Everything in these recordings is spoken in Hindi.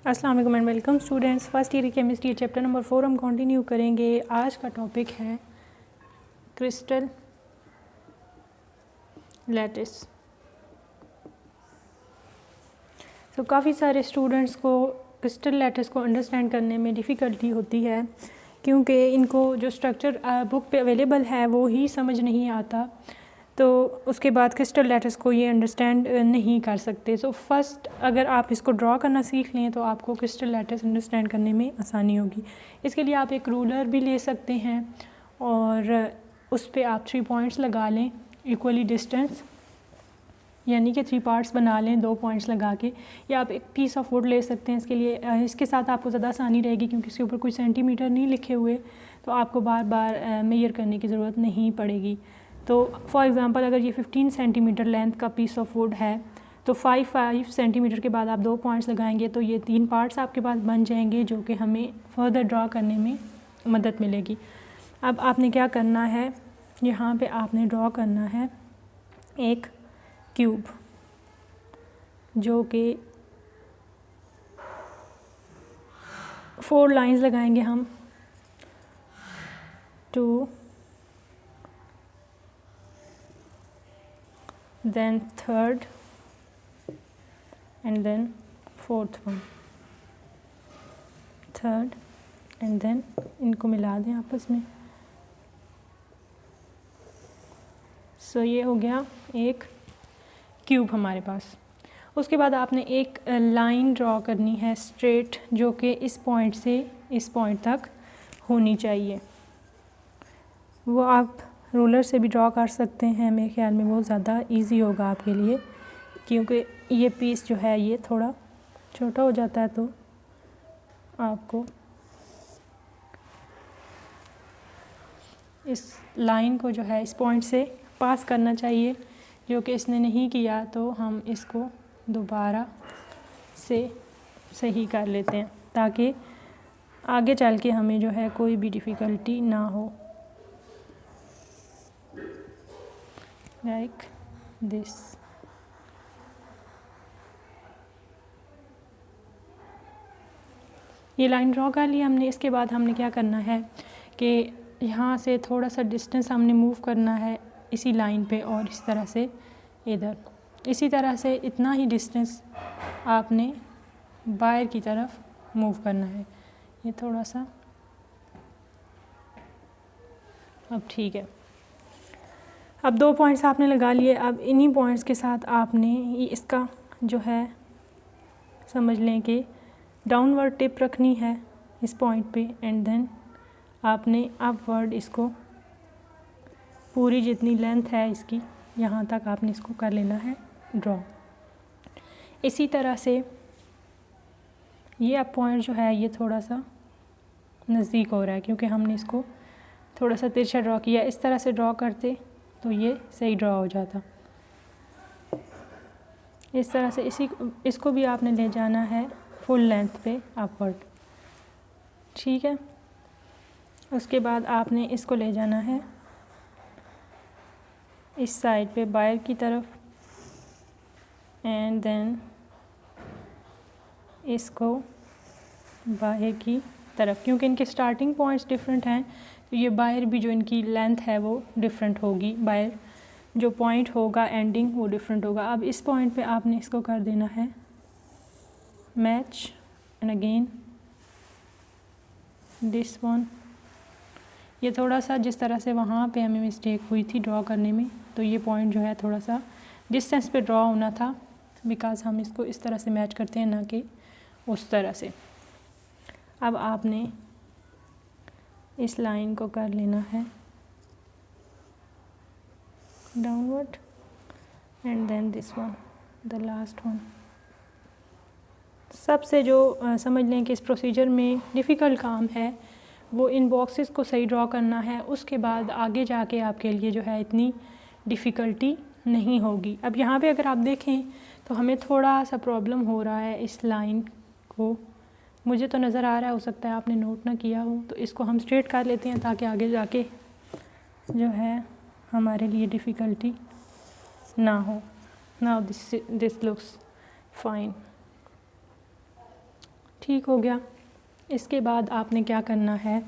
अस्सलाम वालेकुम and welcome students. First year chemistry chapter number 4 हम कंटिन्यू करेंगे। आज का टॉपिक है क्रिस्टल लैटिस। तो काफ़ी सारे स्टूडेंट्स को क्रिस्टल लैटिस को अंडरस्टैंड करने में डिफ़िकल्टी होती है क्योंकि इनको जो स्ट्रक्चर बुक पे अवेलेबल है वो ही समझ नहीं आता, तो उसके बाद क्रिस्टल लैटिस को ये अंडरस्टैंड नहीं कर सकते। सो फर्स्ट अगर आप इसको ड्रॉ करना सीख लें तो आपको क्रिस्टल लैटिस अंडरस्टैंड करने में आसानी होगी। इसके लिए आप एक रूलर भी ले सकते हैं और उस पर आप 3 पॉइंट्स लगा लें इक्वली डिस्टेंस, यानी कि 3 पार्ट्स बना लें 2 पॉइंट्स लगा के, या आप एक पीस ऑफ वुड ले सकते हैं। इसके लिए इसके साथ आपको ज़्यादा आसानी रहेगी क्योंकि इसके ऊपर कोई सेंटीमीटर नहीं लिखे हुए, तो आपको बार बार मेजर करने की ज़रूरत नहीं पड़ेगी। तो फॉर एग्ज़ाम्पल अगर ये 15 सेंटीमीटर लेंथ का पीस ऑफ वुड है तो 5 सेंटीमीटर के बाद आप 2 पॉइंट्स लगाएंगे तो ये 3 पार्ट्स आपके पास बन जाएंगे, जो कि हमें फर्दर ड्रा करने में मदद मिलेगी। अब आपने क्या करना है, यहाँ पे आपने ड्रॉ करना है एक क्यूब, जो कि 4 लाइंस लगाएंगे हम, 2 then 3rd and then 4th one, 3rd and then इनको मिला दें आपस में। सो ये हो गया एक क्यूब हमारे पास। उसके बाद आपने एक लाइन ड्रॉ करनी है स्ट्रेट, जो कि इस पॉइंट से इस पॉइंट तक होनी चाहिए। वो आप रूलर से भी ड्रॉ कर सकते हैं, मेरे ख्याल में वो ज़्यादा इजी होगा आपके लिए, क्योंकि ये पीस जो है ये थोड़ा छोटा हो जाता है, तो आपको इस लाइन को जो है इस पॉइंट से पास करना चाहिए, जो कि इसने नहीं किया, तो हम इसको दोबारा से सही कर लेते हैं ताकि आगे चल के हमें जो है कोई भी डिफ़िकल्टी ना हो। Like this. ये लाइन ड्रॉ कर ली हमने। इसके बाद हमने क्या करना है कि यहाँ से थोड़ा सा डिस्टेंस हमने मूव करना है इसी लाइन पे, और इस तरह से इधर, इसी तरह से इतना ही डिस्टेंस आपने बाहर की तरफ मूव करना है। ये थोड़ा सा अब ठीक है। अब 2 पॉइंट्स आपने लगा लिए। अब इन्हीं पॉइंट्स के साथ आपने ये इसका जो है समझ लें कि डाउनवर्ड टिप रखनी है इस पॉइंट पे, एंड देन आपने अपवर्ड इसको पूरी जितनी लेंथ है इसकी यहाँ तक आपने इसको कर लेना है ड्रॉ। इसी तरह से ये अब पॉइंट जो है ये थोड़ा सा नज़दीक हो रहा है क्योंकि हमने इसको थोड़ा सा तिरछा ड्रॉ किया। इस तरह से ड्रॉ करते तो ये सही ड्रॉ हो जाता। इस तरह से इसको भी आपने ले जाना है फुल लेंथ पे अपवर्ड, ठीक है। उसके बाद आपने इसको ले जाना है इस साइड पे बाहर की तरफ, एंड देन इसको बाहर की तरफ, क्योंकि इनके स्टार्टिंग पॉइंट्स डिफरेंट हैं तो ये बाहर भी जो इनकी लेंथ है वो डिफरेंट होगी, बाहर जो पॉइंट होगा एंडिंग वो डिफरेंट होगा। अब इस पॉइंट पे आपने इसको कर देना है match, and again this one. ये थोड़ा सा जिस तरह से वहाँ पे हमें मिस्टेक हुई थी ड्रॉ करने में, तो ये पॉइंट जो है थोड़ा सा डिस्टेंस पे ड्रॉ होना था, बिकॉज़ हम इसको इस तरह से मैच करते हैं ना कि उस तरह से। अब आपने इस लाइन को कर लेना है downward, and then this one, the last one. सबसे जो समझ लें कि इस प्रोसीजर में डिफ़िकल्ट काम है वो इन बॉक्सेस को सही ड्रॉ करना है। उसके बाद आगे जाके आपके लिए जो है इतनी डिफ़िकल्टी नहीं होगी। अब यहाँ पे अगर आप देखें तो हमें थोड़ा सा प्रॉब्लम हो रहा है इस लाइन को, मुझे तो नज़र आ रहा है, हो सकता है आपने नोट ना किया हो, तो इसको हम स्ट्रेट कर लेते हैं ताकि आगे जाके जो है हमारे लिए डिफ़िकल्टी ना हो। Now this looks fine. ठीक हो गया। इसके बाद आपने क्या करना है,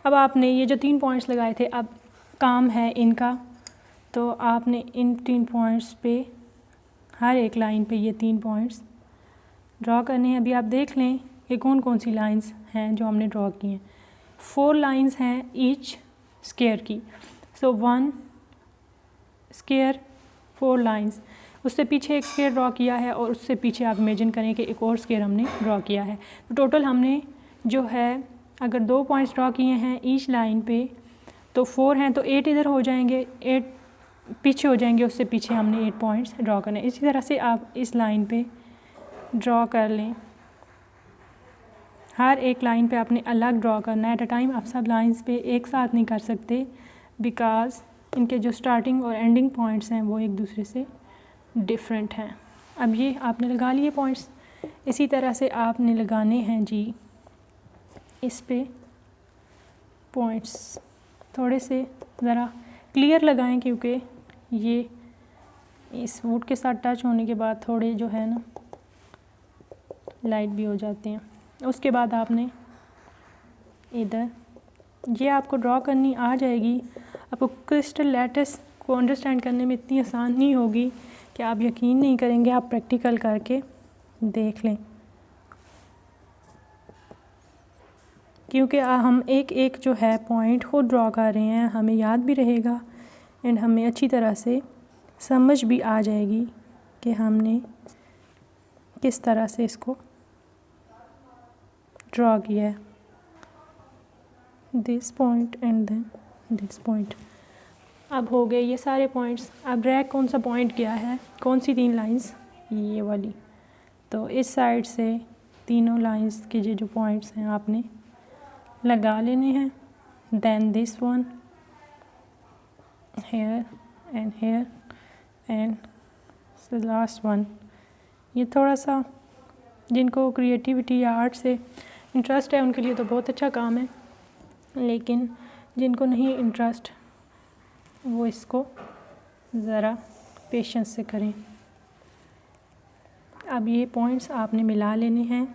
अब आपने ये जो 3 पॉइंट्स लगाए थे, अब काम है इनका। तो आपने इन 3 पॉइंट्स पे, हर एक लाइन पे ये 3 पॉइंट्स ड्रॉ करने हैं। अभी आप देख लें कि कौन कौन सी लाइंस हैं जो हमने ड्रॉ की हैं। 4 लाइंस हैं ईच स्क्वायर की। सो 1 स्क्वायर 4 लाइंस, उससे पीछे एक स्क्वायर ड्रॉ किया है और उससे पीछे आप इमेजिन करें कि एक और स्क्वायर हमने ड्रॉ किया है। तो टोटल हमने जो है, अगर 2 पॉइंट्स ड्रॉ किए हैं ईच लाइन पे तो 4 हैं, तो 8 इधर हो जाएंगे, 8 पीछे हो जाएंगे, उससे पीछे हमने 8 पॉइंट्स ड्रॉ करने। इसी तरह से आप इस लाइन पे ड्रॉ कर लें। हर एक लाइन पे आपने अलग ड्रॉ करना है एट अ टाइम। आप सब लाइंस पे एक साथ नहीं कर सकते बिकॉज़ इनके जो स्टार्टिंग और एंडिंग पॉइंट्स हैं वो एक दूसरे से डिफरेंट हैं। अब ये आपने लगा लिए पॉइंट्स। इसी तरह से आपने लगाने हैं जी इस पे पॉइंट्स। थोड़े से ज़रा क्लियर लगाएं क्योंकि ये इस वुड के साथ टच होने के बाद थोड़े जो है ना लाइट भी हो जाते हैं। उसके बाद आपने इधर ये आपको ड्रॉ करनी आ जाएगी। आपको क्रिस्टल लैटिस को अंडरस्टैंड करने में इतनी आसानी होगी कि आप यकीन नहीं करेंगे। आप प्रैक्टिकल करके देख लें, क्योंकि हम एक एक जो है पॉइंट खुद ड्रॉ कर रहे हैं, हमें याद भी रहेगा एंड हमें अच्छी तरह से समझ भी आ जाएगी कि हमने किस तरह से इसको ड्रॉ किया है। This point and then this point. अब हो गए ये सारे पॉइंट्स। अब रह कौन सा पॉइंट गया है, कौन सी 3 लाइंस, ये वाली। तो इस साइड से तीनों लाइंस के जो पॉइंट्स हैं आपने लगा लेने हैं। Then this one here and the last one. ये थोड़ा सा जिनको क्रिएटिविटी या आर्ट से इंटरेस्ट है उनके लिए तो बहुत अच्छा काम है, लेकिन जिनको नहीं इंटरेस्ट वो इसको ज़रा पेशेंस से करें। अब ये पॉइंट्स आपने मिला लेने हैं।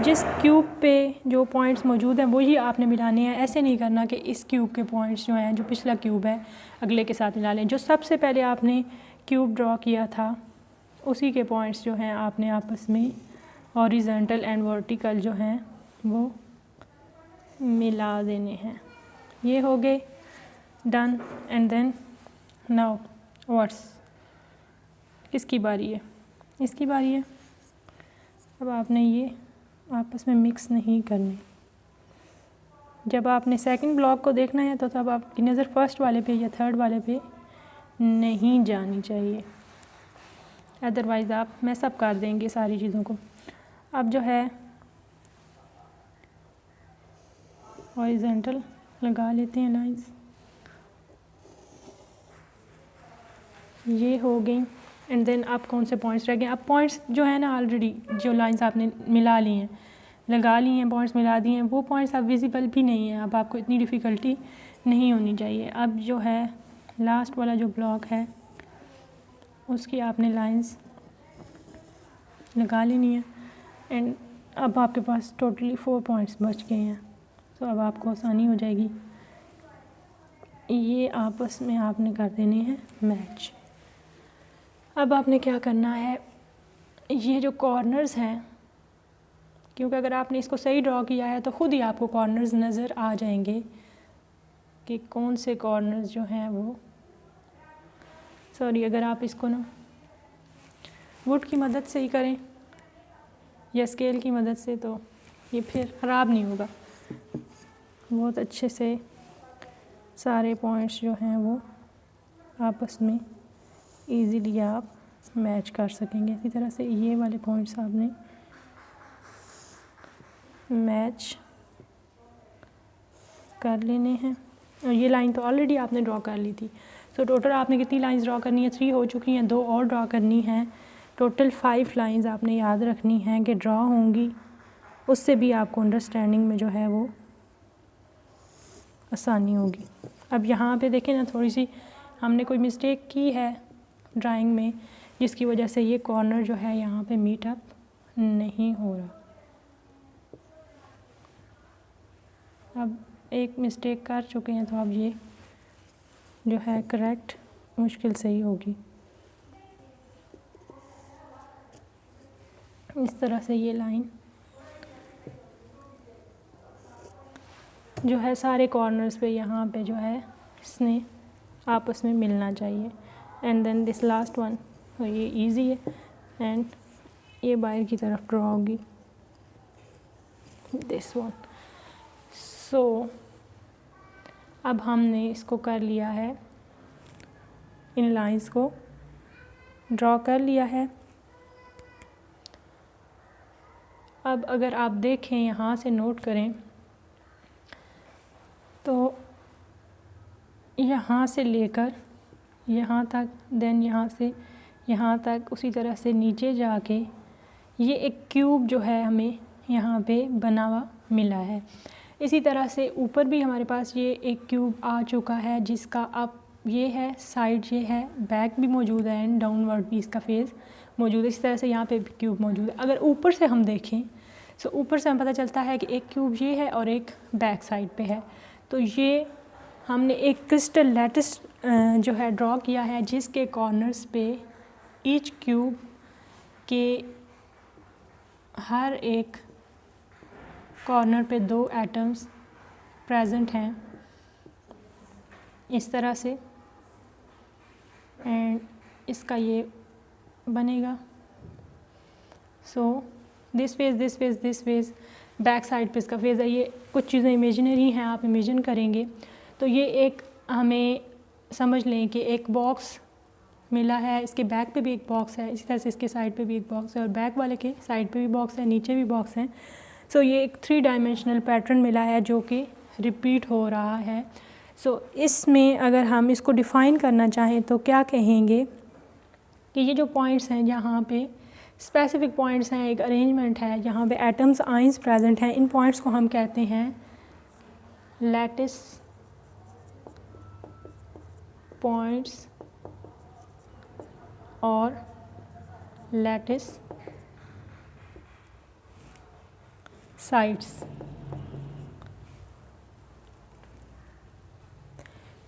जिस क्यूब पे जो पॉइंट्स मौजूद हैं वही आपने मिलाने हैं। ऐसे नहीं करना कि इस क्यूब के पॉइंट्स जो हैं, जो पिछला क्यूब है, अगले के साथ मिला लें। जो सबसे पहले आपने क्यूब ड्रॉ किया था उसी के पॉइंट्स जो हैं आपने आपस में हॉरिजॉन्टल एंड वर्टिकल जो हैं वो मिला देने हैं। ये हो गए done. And then now what's, किसकी बारी है, इसकी बारी है। अब आपने ये आपस में मिक्स नहीं करने। जब आपने सेकंड ब्लॉक को देखना है तो तब आपकी नज़र फर्स्ट वाले पे या थर्ड वाले पे नहीं जानी चाहिए, अदरवाइज़ आप मैसअप कर देंगे सारी चीज़ों को। अब जो है हॉरिजॉन्टल लगा लेते हैं लाइंस। ये हो गई। एंड देन आप कौन से पॉइंट्स रह गए। अब पॉइंट्स जो है ना, ऑलरेडी जो लाइंस आपने मिला ली हैं, लगा ली हैं, पॉइंट्स मिला दिए हैं, वो पॉइंट्स अब विजिबल भी नहीं है। अब आपको इतनी डिफ़िकल्टी नहीं होनी चाहिए। अब जो है लास्ट वाला जो ब्लॉक है उसकी आपने लाइंस लगा लेनी है। एंड अब आपके पास टोटली 4 पॉइंट्स बच गए हैं। तो अब आपको आसानी हो जाएगी। ये आपस में आपने कर देने हैं मैच। अब आपने क्या करना है, ये जो कॉर्नर्स हैं, क्योंकि अगर आपने इसको सही ड्रॉ किया है तो ख़ुद ही आपको कॉर्नर्स नज़र आ जाएंगे कि कौन से कॉर्नर्स जो हैं वो, सॉरी, अगर आप इसको ना वुड की मदद से ही करें या स्केल की मदद से तो ये फिर ख़राब नहीं होगा। बहुत अच्छे से सारे पॉइंट्स जो हैं वो आपस में इजीली आप मैच कर सकेंगे। इसी तरह से ये वाले पॉइंट्स आपने मैच कर लेने हैं। और ये लाइन तो ऑलरेडी आपने ड्रॉ कर ली थी। सो टोटल आपने कितनी लाइंस ड्रॉ करनी है, 3 हो चुकी हैं, 2 और ड्रॉ करनी हैं। टोटल 5 लाइंस आपने याद रखनी हैं कि ड्रॉ होंगी, उससे भी आपको अंडरस्टैंडिंग में जो है वो आसानी होगी। अब यहाँ पे देखें ना, थोड़ी सी हमने कोई मिस्टेक की है ड्राइंग में, जिसकी वजह से ये कॉर्नर जो है यहाँ पे मीट अप नहीं हो रहा। अब एक मिस्टेक कर चुके हैं तो अब ये जो है करेक्ट मुश्किल से ही होगी। इस तरह से ये लाइन जो है सारे कॉर्नर्स पे यहाँ पे जो है इसने आपस में मिलना चाहिए। And then this last one, तो ये इजी है एंड ये बाहर की तरफ ड्रॉ होगी दिस वन। सो अब हमने इसको कर लिया है, इन लाइंस को ड्रॉ कर लिया है। अब अगर आप देखें यहाँ से नोट करें तो यहाँ से लेकर यहाँ तक, देन यहाँ से यहाँ तक, उसी तरह से नीचे जाके ये एक क्यूब जो है हमें यहाँ पे बना हुआ मिला है। इसी तरह से ऊपर भी हमारे पास ये एक क्यूब आ चुका है जिसका अब ये है साइड, ये है बैक भी मौजूद है एंड डाउनवर्ड भी इसका फेस मौजूद है। इसी तरह से यहाँ पे भी क्यूब मौजूद है। अगर ऊपर से हम देखें तो ऊपर से हमें पता चलता है कि एक क्यूब ये है और एक बैक साइड पे है। तो ये हमने एक क्रिस्टल लैटिस जो है ड्रॉ किया है जिसके कॉर्नर्स पे ईच क्यूब के हर एक कॉर्नर पे 2 एटम्स प्रेजेंट हैं इस तरह से। एंड इसका ये बनेगा so this face, this face, this face, back side पे इसका फेस है। ये कुछ चीज़ें इमेजिनरी हैं, आप इमेजिन करेंगे तो ये एक हमें समझ लें कि एक बॉक्स मिला है, इसके बैक पे भी एक बॉक्स है, इसी तरह से इसके साइड पे भी एक बॉक्स है और बैक वाले के साइड पे भी बॉक्स है, नीचे भी बॉक्स है। सो ये एक 3 डायमेंशनल पैटर्न मिला है जो कि रिपीट हो रहा है। सो इसमें अगर हम इसको डिफ़ाइन करना चाहें तो क्या कहेंगे कि ये जो पॉइंट्स हैं यहाँ पे स्पेसिफिक पॉइंट्स हैं, एक अरेंजमेंट है, यहाँ पे एटम्स आइंस प्रेजेंट हैं। इन पॉइंट्स को हम कहते हैं लैटिस पॉइंट्स और लैटिस साइड्स।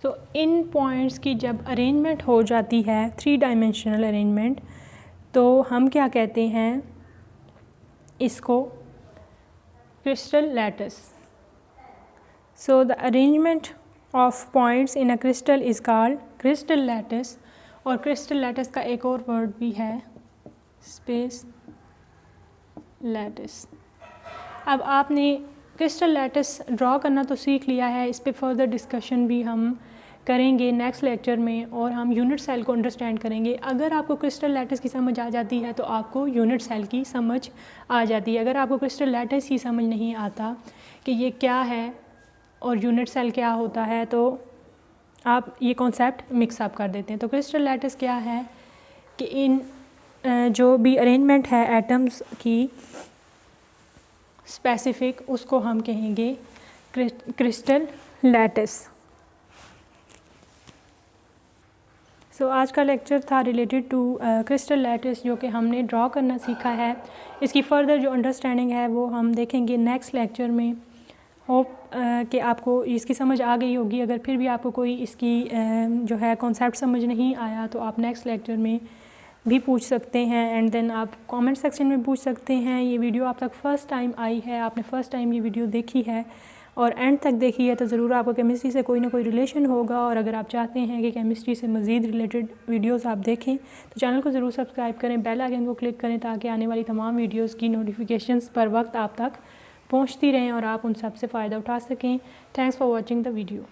तो इन पॉइंट्स की जब अरेंजमेंट हो जाती है 3 डायमेंशनल अरेंजमेंट, तो हम क्या कहते हैं इसको crystal lattice. So the arrangement of points in a crystal is called crystal lattice. और क्रिस्टल लैटिस का एक और वर्ड भी है स्पेस लैटिस। अब आपने क्रिस्टल लैटिस ड्रॉ करना तो सीख लिया है, इस पे फर्दर डिस्कशन भी हम करेंगे नेक्स्ट लेक्चर में और हम यूनिट सेल को अंडरस्टैंड करेंगे। अगर आपको क्रिस्टल लैटिस की समझ आ जाती है तो आपको यूनिट सेल की समझ आ जाती है। अगर आपको क्रिस्टल लैटिस ही समझ नहीं आता कि ये क्या है और यूनिट सेल क्या होता है तो आप ये कॉन्सेप्ट मिक्सअप कर देते हैं। तो क्रिस्टल लैटिस क्या है कि इन जो भी अरेंजमेंट है एटम्स की स्पेसिफिक, उसको हम कहेंगे क्रिस्टल लैटिस। सो आज का लेक्चर था रिलेटेड टू क्रिस्टल लैटिस जो कि हमने ड्रॉ करना सीखा है। इसकी फ़र्दर जो अंडरस्टैंडिंग है वो हम देखेंगे नेक्स्ट लेक्चर में। होप कि आपको इसकी समझ आ गई होगी। अगर फिर भी आपको कोई इसकी जो है कॉन्सेप्ट समझ नहीं आया तो आप नेक्स्ट लेक्चर में भी पूछ सकते हैं एंड देन आप कमेंट सेक्शन में पूछ सकते हैं। ये वीडियो आप तक फ़र्स्ट टाइम आई है, आपने फ़र्स्ट टाइम ये वीडियो देखी है और एंड तक देखी है तो ज़रूर आपको केमिस्ट्री से कोई ना कोई रिलेशन होगा। और अगर आप चाहते हैं कि केमिस्ट्री से मज़ीद रिलेटेड वीडियोस आप देखें तो चैनल को ज़रूर सब्सक्राइब करें, बेल आइकन को क्लिक करें ताकि आने वाली तमाम वीडियोस की नोटिफिकेशंस पर वक्त आप तक पहुंचती रहें और आप उन सब से फ़ायदा उठा सकें। Thanks for watching the video.